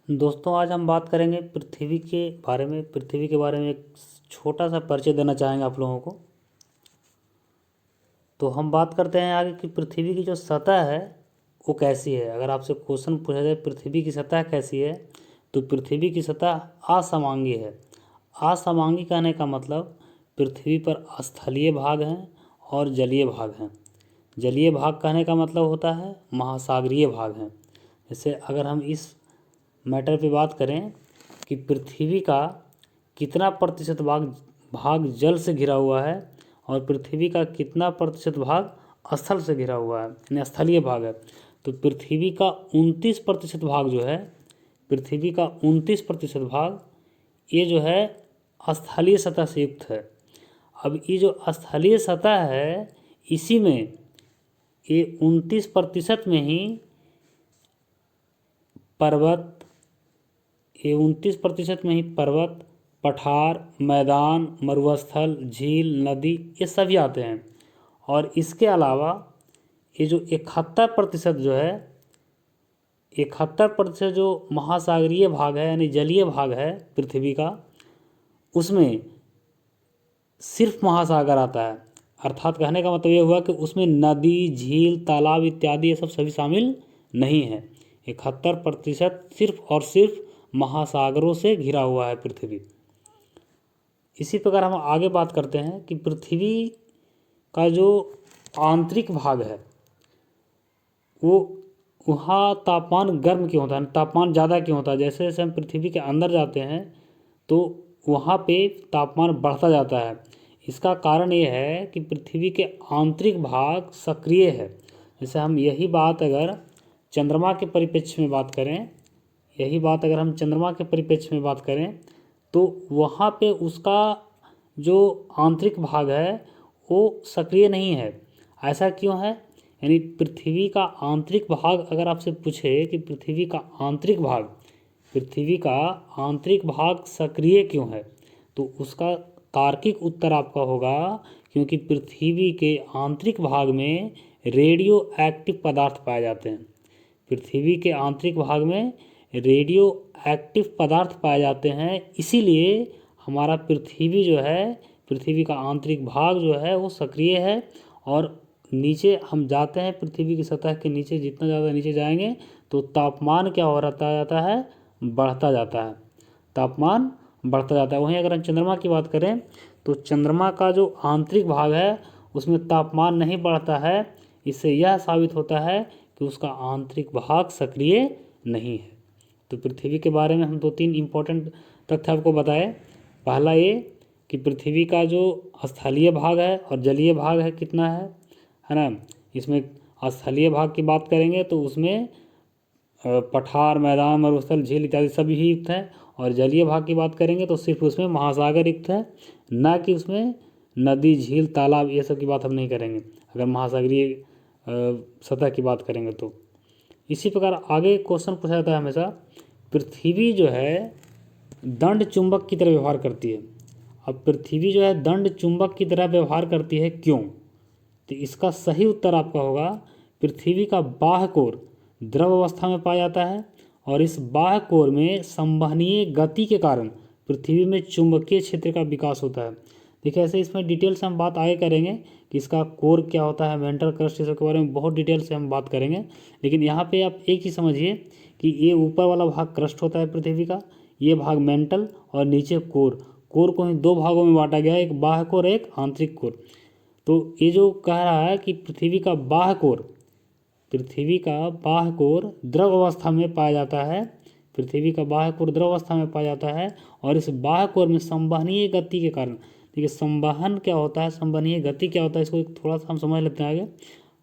दोस्तों आज हम बात करेंगे पृथ्वी के बारे में। पृथ्वी के बारे में एक छोटा सा परिचय देना चाहेंगे आप लोगों को। तो हम बात करते हैं आगे कि पृथ्वी की जो सतह है वो कैसी है। अगर आपसे क्वेश्चन पूछा जाए पृथ्वी की सतह कैसी है, तो पृथ्वी की सतह असमांगी है। असमांगी कहने का मतलब पृथ्वी पर स्थलीय भाग हैं और जलीय भाग हैं। जलीय भाग कहने का मतलब होता है महासागरीय भाग हैं। जैसे अगर हम इस मैटर पे बात करें कि पृथ्वी का कितना प्रतिशत भाग जल से घिरा हुआ है और पृथ्वी का कितना प्रतिशत भाग स्थल से घिरा हुआ है, यानी स्थलीय भाग है, तो पृथ्वी का 29% भाग जो है, पृथ्वी का 29% भाग ये जो है स्थलीय सतह से युक्त है। अब ये जो स्थलीय सतह है इसी में ये 29% में ही पर्वत, ये 29% में ही पर्वत, पठार, मैदान, मरुस्थल, झील, नदी ये सभी आते हैं। और इसके अलावा ये जो 71% जो है, 71% जो महासागरीय भाग है यानी जलीय भाग है पृथ्वी का, उसमें सिर्फ महासागर आता है। अर्थात कहने का मतलब ये हुआ कि उसमें नदी, झील, तालाब इत्यादि ये सब सभी शामिल नहीं है। 71% सिर्फ और सिर्फ महासागरों से घिरा हुआ है पृथ्वी। इसी प्रकार हम आगे बात करते हैं कि पृथ्वी का जो आंतरिक भाग है वो, वहाँ तापमान गर्म क्यों होता है, तापमान ज़्यादा क्यों होता है। जैसे जैसे हम पृथ्वी के अंदर जाते हैं तो वहाँ पे तापमान बढ़ता जाता है। इसका कारण ये है कि पृथ्वी के आंतरिक भाग सक्रिय है। जैसे हम यही बात अगर चंद्रमा के परिप्रेक्ष्य में बात करें, यही बात अगर हम चंद्रमा के परिप्रेक्ष्य में बात करें तो वहाँ पे उसका जो आंतरिक भाग है वो सक्रिय नहीं है। ऐसा क्यों है, यानी पृथ्वी का आंतरिक भाग अगर आपसे पूछे कि पृथ्वी का आंतरिक भाग, पृथ्वी का आंतरिक भाग सक्रिय क्यों है, तो उसका तार्किक उत्तर आपका होगा क्योंकि पृथ्वी के आंतरिक भाग में रेडियो एक्टिव पदार्थ पाए जाते हैं। पृथ्वी के आंतरिक भाग में रेडियो एक्टिव पदार्थ पाए जाते हैं, इसीलिए हमारा पृथ्वी जो है, पृथ्वी का आंतरिक भाग जो है वो सक्रिय है। और नीचे हम जाते हैं, पृथ्वी की सतह के नीचे जितना ज़्यादा नीचे जाएंगे तो तापमान क्या हो रहता जाता है, बढ़ता जाता है, तापमान बढ़ता जाता है। वहीं अगर हम चंद्रमा की बात करें तो चंद्रमा का जो आंतरिक भाग है उसमें तापमान नहीं बढ़ता है। इससे यह साबित होता है कि उसका आंतरिक भाग सक्रिय नहीं है। तो पृथ्वी के बारे में हम 2-3 इम्पोर्टेंट तथ्य आपको बताए। पहला ये कि पृथ्वी का जो स्थलीय भाग है और जलीय भाग है कितना है ना। इसमें स्थलीय भाग की बात करेंगे तो उसमें पठार, मैदान, मरुस्थल, झील इत्यादि सभी ही युक्त है। और जलीय भाग की बात करेंगे तो सिर्फ उसमें महासागर युक्त है, ना कि उसमें नदी, झील, तालाब ये सब की बात हम नहीं करेंगे अगर महासागरीय सतह की बात करेंगे तो। इसी प्रकार आगे क्वेश्चन पूछा जाता है हमेशा, पृथ्वी जो है दंड चुंबक की तरह व्यवहार करती है। अब पृथ्वी जो है दंड चुंबक की तरह व्यवहार करती है क्यों, तो इसका सही उत्तर आपका होगा पृथ्वी का बाह्य कोर द्रव अवस्था में पाया जाता है और इस बाह्य कोर में संवहनीय गति के कारण पृथ्वी में चुंबकीय क्षेत्र का विकास होता है। देखिए ऐसे इसमें डिटेल से हम बात आगे करेंगे कि इसका कोर क्या होता है, मेंटल क्रस्ट, इसके बारे में बहुत डिटेल से हम बात करेंगे। लेकिन यहाँ पे आप एक ही समझिए कि ये ऊपर वाला भाग क्रस्ट होता है पृथ्वी का, ये भाग मेंटल और नीचे कोर। कोर को ही 2 भागों में बांटा गया है, एक बाह्य कोर एक आंतरिक कोर। तो ये जो कह रहा है कि पृथ्वी का बाह्य कोर, पृथ्वी का बाह्य कोर द्रव अवस्था में पाया जाता है, पृथ्वी का बाह्य कोर द्रव अवस्था में पाया जाता है और इस बाह्य कोर में संवहनीय गति के कारण, देखिए संवहन क्या होता है, संवहनीय गति क्या होता है, इसको थोड़ा सा हम समझ लेते हैं आगे।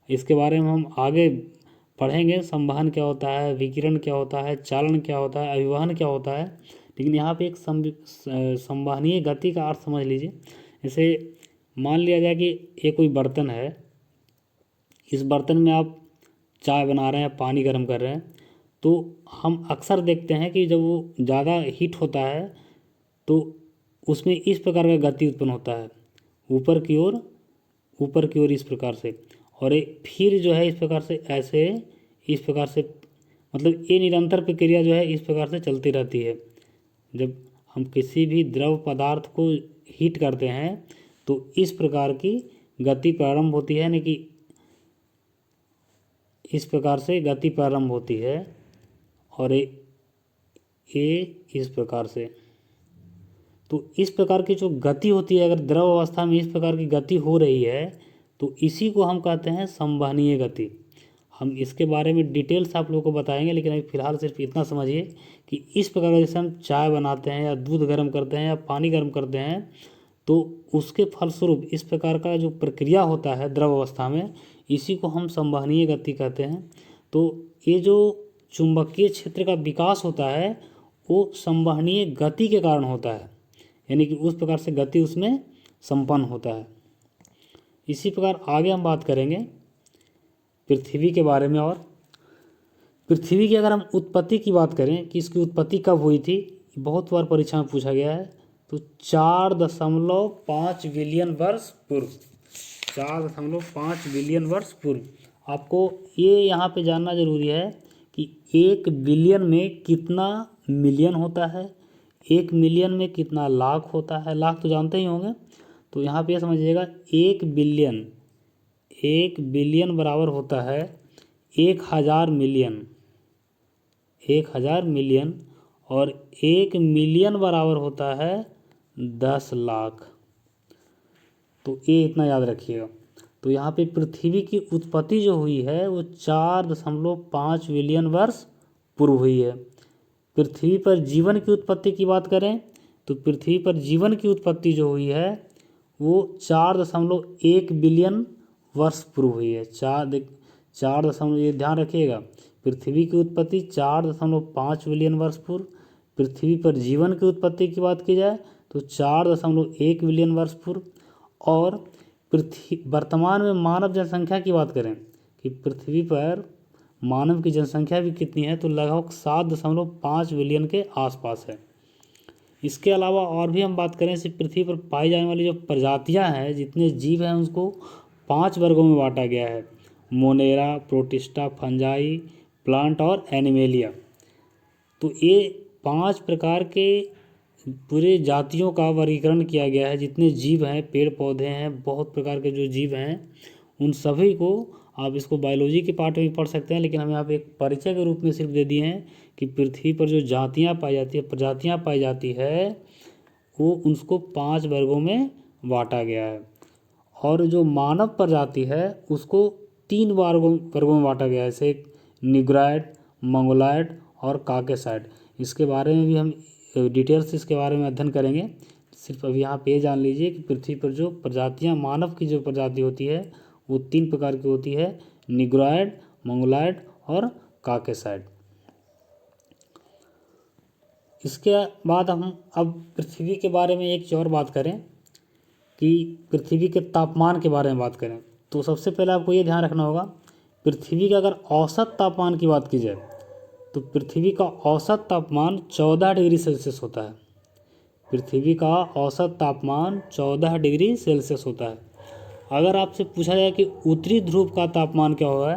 इसके बारे में हम आगे पढ़ेंगे, संवहन क्या होता है, विकिरण क्या होता है, चालन क्या होता है, अभिवहन क्या होता है। लेकिन यहाँ पे एक संवहनीय गति का अर्थ समझ लीजिए। जैसे मान लिया जाए कि ये कोई बर्तन है, इस बर्तन में आप चाय बना रहे हैं, पानी गर्म कर रहे हैं, तो हम अक्सर देखते हैं कि जब वो ज़्यादा हीट होता है तो उसमें इस प्रकार का गति उत्पन्न होता है, ऊपर की ओर, ऊपर की ओर इस प्रकार से, और फिर जो है इस प्रकार से ऐसे, इस प्रकार से मतलब ये निरंतर प्रक्रिया जो है इस प्रकार से चलती रहती है। जब हम किसी भी द्रव पदार्थ को हीट करते हैं तो इस प्रकार की गति प्रारंभ होती है, यानी कि इस प्रकार से गति प्रारंभ होती है और ये इस प्रकार से। तो इस प्रकार की जो गति होती है, अगर द्रव अवस्था में इस प्रकार की गति हो रही है तो इसी को हम कहते हैं संवहनीय गति। हम इसके बारे में डिटेल्स आप लोगों को बताएंगे, लेकिन अभी फिलहाल सिर्फ इतना समझिए कि इस प्रकार जैसे हम चाय बनाते हैं या दूध गर्म करते हैं या पानी गर्म करते हैं तो उसके फलस्वरूप इस प्रकार का जो प्रक्रिया होता है द्रव अवस्था में, इसी को हम संवहनीय गति कहते हैं। तो ये जो चुंबकीय क्षेत्र का विकास होता है वो संवहनीय गति के कारण होता है, यानी कि उस प्रकार से गति उसमें संपन्न होता है। इसी प्रकार आगे हम बात करेंगे पृथ्वी के बारे में। और पृथ्वी की अगर हम उत्पत्ति की बात करें कि इसकी उत्पत्ति कब हुई थी, बहुत बार परीक्षा में पूछा गया है। तो 4.5 बिलियन वर्ष पूर्व, 4.5 बिलियन वर्ष पूर्व। आपको ये यहाँ पे जानना जरूरी है कि 1 बिलियन में कितना मिलियन होता है, 1 मिलियन में कितना लाख होता है। लाख तो जानते ही होंगे। तो यहाँ पे समझिएगा 1 बिलियन बराबर होता है 1000 मिलियन, 1000 मिलियन। और 1 मिलियन बराबर होता है 10 लाख। तो ये इतना याद रखिएगा। तो यहाँ पे पृथ्वी की उत्पत्ति जो हुई है वो 4.5 बिलियन वर्ष पूर्व हुई है। पृथ्वी पर जीवन की उत्पत्ति की बात करें तो पृथ्वी पर जीवन की उत्पत्ति जो हुई है वो 4.1 बिलियन वर्ष पूर्व हुई है। 4 ये ध्यान रखिएगा, पृथ्वी की उत्पत्ति 4.5 बिलियन वर्ष पूर्व। पृथ्वी पर जीवन की उत्पत्ति की बात की जाए तो 4.1 बिलियन वर्ष पूर्व। और पृथ्वी वर्तमान में मानव जनसंख्या की बात करें कि पृथ्वी पर मानव की जनसंख्या भी कितनी है तो लगभग 7.5 बिलियन के आसपास है। इसके अलावा और भी हम बात करें इस पृथ्वी पर पाई जाने वाली जो प्रजातियां हैं, जितने जीव हैं, उसको 5 वर्गों में बांटा गया है। मोनेरा, प्रोटिस्टा, फंजाई, प्लांट और एनिमेलिया। तो ये 5 प्रकार के पूरे जातियों का वर्गीकरण किया गया है। जितने जीव हैं, पेड़ पौधे हैं, बहुत प्रकार के जो जीव हैं, उन सभी को आप इसको बायोलॉजी के पार्ट में भी पढ़ सकते हैं, लेकिन हम यहाँ पे एक परिचय के रूप में सिर्फ दे दिए हैं कि पृथ्वी पर जो जातियाँ पाई जाती है, प्रजातियाँ पाई जाती है, वो उसको 5 वर्गों में बांटा गया है। और जो मानव प्रजाति है उसको 3 वर्गों में बांटा गया है, जैसे निग्राइड, मंगोलाइड और काकेसाइड। इसके बारे में भी हम डिटेल्स इसके बारे में अध्ययन करेंगे। सिर्फ अभी यहाँ पे जान लीजिए कि पृथ्वी पर जो प्रजातियाँ, मानव की जो प्रजाति होती है वो 3 प्रकार की होती है, निग्राइड, मंगोलाइड और काकेसाइड। इसके बाद हम अब पृथ्वी के बारे में एक और बात करें कि पृथ्वी के तापमान के बारे में बात करें। तो सबसे पहले आपको ये ध्यान रखना होगा, पृथ्वी का अगर औसत तापमान की बात की जाए तो पृथ्वी का औसत तापमान 14 डिग्री सेल्सियस होता है। पृथ्वी का औसत तापमान 14 डिग्री सेल्सियस होता है। अगर आपसे पूछा जाए कि उत्तरी ध्रुव का तापमान क्या होगा,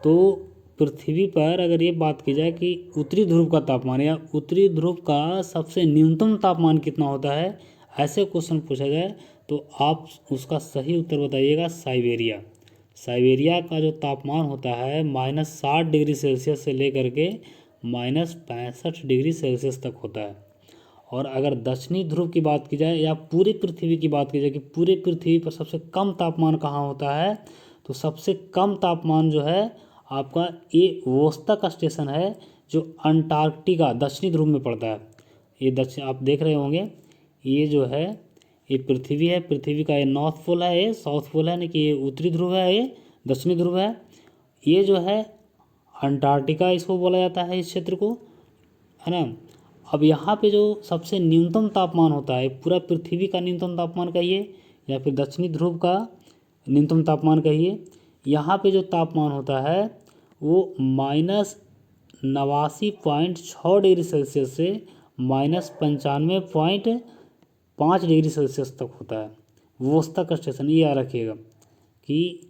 तो पृथ्वी पर अगर ये बात की जाए कि उत्तरी ध्रुव का तापमान या उत्तरी ध्रुव का सबसे न्यूनतम तापमान कितना होता है, ऐसे क्वेश्चन पूछा जाए तो आप उसका सही उत्तर बताइएगा साइबेरिया। साइबेरिया का जो तापमान होता है -60 डिग्री सेल्सियस से लेकर के -65 डिग्री सेल्सियस तक होता है। और अगर दक्षिणी ध्रुव की बात की जाए या पूरी पृथ्वी की बात की जाए कि पूरे पृथ्वी पर सबसे कम तापमान कहाँ होता है, तो सबसे कम तापमान जो है आपका ये वोस्तक स्टेशन है जो अंटार्कटिका दक्षिणी ध्रुव में पड़ता है। ये दक्षिण आप देख रहे होंगे, ये जो है ये पृथ्वी है, पृथ्वी का ये नॉर्थ पोल है, ये साउथ पोल है, यानी कि ये उत्तरी ध्रुव है, ये दक्षिणी ध्रुव है। ये जो है अंटार्कटिका इसको बोला जाता है, इस क्षेत्र को, है ना। अब यहाँ पे जो सबसे न्यूनतम तापमान होता है, पूरा पृथ्वी का न्यूनतम तापमान कहिए या फिर दक्षिणी ध्रुव का न्यूनतम तापमान कहिए, यहाँ पे जो तापमान होता है वो -89.6 डिग्री सेल्सियस से -95.5 डिग्री सेल्सियस तक होता है। वोस्तक स्टेशन, ये याद रखिएगा कि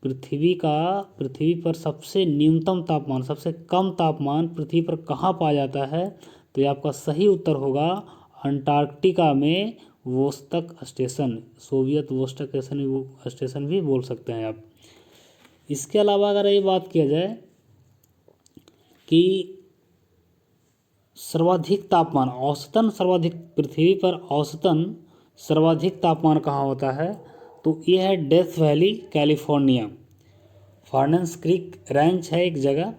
पृथ्वी पर सबसे न्यूनतम तापमान, सबसे कम तापमान पृथ्वी पर कहाँ पाया जाता है? तो ये आपका सही उत्तर होगा अंटार्कटिका में वोस्तक स्टेशन, सोवियत वोस्तक स्टेशन भी बोल सकते हैं आप। इसके अलावा अगर ये बात किया जाए कि सर्वाधिक तापमान, औसतन सर्वाधिक, पृथ्वी पर औसतन सर्वाधिक तापमान कहाँ होता है? तो ये है Death Valley, California. Furnace Creek Ranch है एक जगह,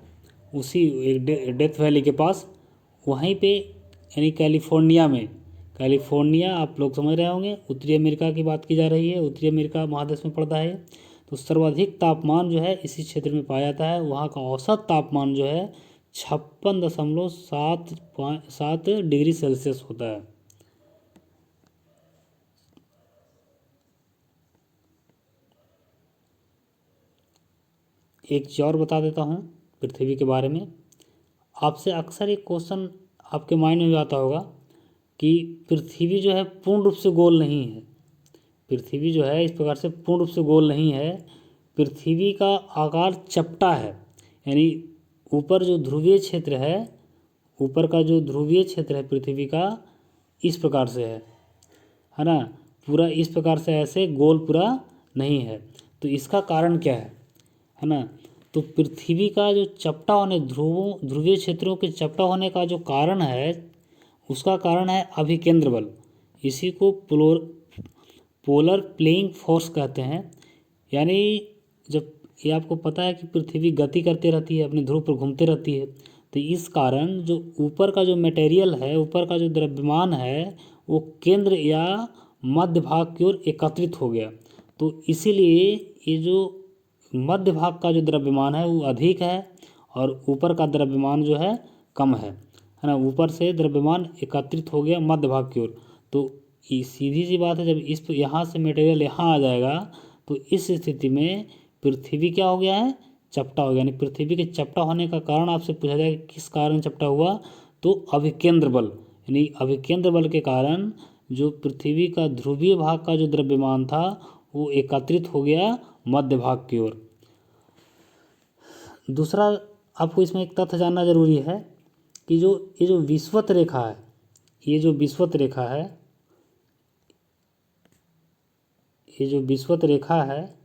उसी एक डेथ वैली के पास, वहीं पे यानी कैलिफोर्निया में, कैलिफोर्निया आप लोग समझ रहे होंगे, उत्तरी अमेरिका की बात की जा रही है, उत्तरी अमेरिका महादेश में पड़ता है। तो सर्वाधिक तापमान जो है इसी क्षेत्र में पाया जाता है। वहाँ का औसत तापमान जो है 56.7 डिग्री सेल्सियस होता है। एक चीज़ और बता देता हूँ पृथ्वी के बारे में। आपसे अक्सर एक क्वेश्चन आपके माइंड में भी आता होगा कि पृथ्वी जो है पूर्ण रूप से गोल नहीं है। पृथ्वी जो है इस प्रकार से पूर्ण रूप से गोल नहीं है। पृथ्वी का आकार चपटा है, यानी ऊपर जो ध्रुवीय क्षेत्र है, ऊपर का जो ध्रुवीय क्षेत्र है पृथ्वी का इस प्रकार से है ना, पूरा इस प्रकार से ऐसे गोल पूरा नहीं है। तो इसका कारण क्या है ना? तो पृथ्वी का जो चपटा होने, ध्रुवीय क्षेत्रों के चपटा होने का जो कारण है, उसका कारण है अभिकेंद्र बल। इसी को पोलर प्लेइंग फोर्स कहते हैं। यानी जब ये आपको पता है कि पृथ्वी गति करती रहती है, अपने ध्रुव पर घूमते रहती है, तो इस कारण जो ऊपर का जो मटेरियल है, ऊपर का जो द्रव्यमान है, वो केंद्र या मध्य भाग की ओर एकत्रित हो गया। तो इसीलिए ये जो मध्य भाग का जो द्रव्यमान है वो अधिक है और ऊपर का द्रव्यमान जो है कम है ना। ऊपर से द्रव्यमान एकत्रित हो गया मध्य भाग की ओर। तो सीधी सी बात है, जब इस यहाँ से मटेरियल यहाँ आ जाएगा तो इस स्थिति में पृथ्वी क्या हो गया है? चपटा हो गया। यानी पृथ्वी के चपटा होने का कारण आपसे पूछा जाए कि किस कारण चपटा हुआ, तो अभिकेंद्र बल, यानी अभिकेंद्र बल के कारण जो पृथ्वी का ध्रुवीय भाग का जो द्रव्यमान था वो एकत्रित हो गया मध्य भाग की ओर। दूसरा आपको इसमें एक तथ्य जानना जरूरी है कि ये जो विषुवत रेखा है, ये जो विषुवत रेखा है, ये जो विषुवत रेखा है,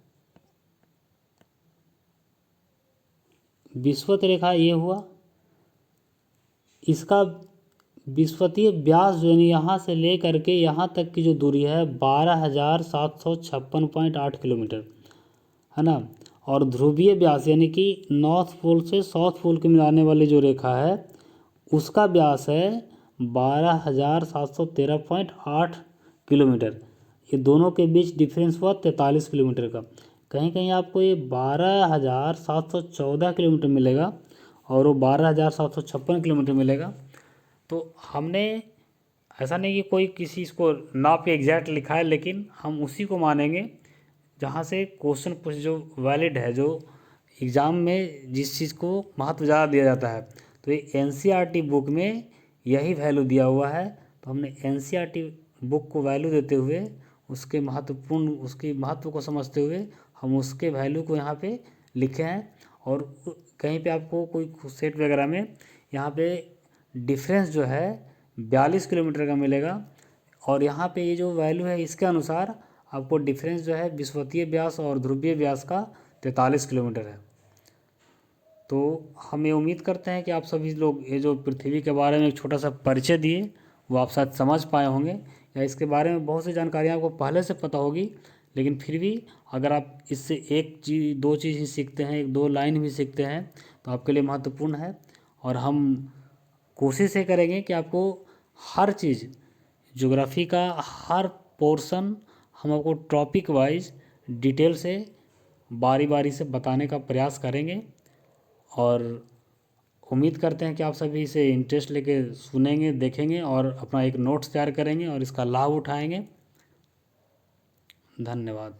विषुवत रेखा ये हुआ, इसका विषुवतीय व्यास जो यानी यहाँ से ले करके यहाँ तक की जो दूरी है 12,756.8 किलोमीटर है ना। और ध्रुवीय व्यास यानी कि नॉर्थ पोल से साउथ पोल के मिलाने वाली जो रेखा है उसका व्यास है 12,713.8 किलोमीटर। ये दोनों के बीच डिफरेंस हुआ 43 किलोमीटर का। कहीं कहीं आपको ये 12,714 किलोमीटर मिलेगा और वो 12,756 किलोमीटर मिलेगा। तो हमने ऐसा नहीं कि कोई किसी इसको नाप के एग्जैक्ट लिखा है, लेकिन हम उसी को मानेंगे जहाँ से क्वेश्चन पूछ जो वैलिड है, जो एग्ज़ाम में जिस चीज़ को महत्व ज़्यादा दिया जाता है। तो ये एनसीईआरटी बुक में यही वैल्यू दिया हुआ है। तो हमने एनसीईआरटी बुक को वैल्यू देते हुए उसके महत्व को समझते हुए हम उसके वैल्यू को यहाँ पे लिखे हैं। और कहीं पे आपको कोई सेट वगैरह में यहाँ पे डिफरेंस जो है 42 किलोमीटर का मिलेगा और यहाँ पे ये जो वैल्यू है इसके अनुसार आपको डिफरेंस जो है विषुवतीय व्यास और ध्रुवीय व्यास का 43 किलोमीटर है। तो हम ये उम्मीद करते हैं कि आप सभी लोग ये जो पृथ्वी के बारे में एक छोटा सा परिचय दिए वो आप शायद समझ पाए होंगे, या इसके बारे में बहुत सी जानकारियाँ आपको पहले से पता होगी, लेकिन फिर भी अगर आप इससे एक चीज़ दो चीज़ ही सीखते हैं, एक दो लाइन भी सीखते हैं तो आपके लिए महत्वपूर्ण है। और हम कोशिश ये करेंगे कि आपको हर चीज़, ज्योग्राफी का हर पोर्शन हम आपको टॉपिक वाइज डिटेल से बारी बारी से बताने का प्रयास करेंगे। और उम्मीद करते हैं कि आप सभी इसे इंटरेस्ट लेके सुनेंगे, देखेंगे और अपना एक नोट्स तैयार करेंगे और इसका लाभ उठाएंगे। धन्यवाद।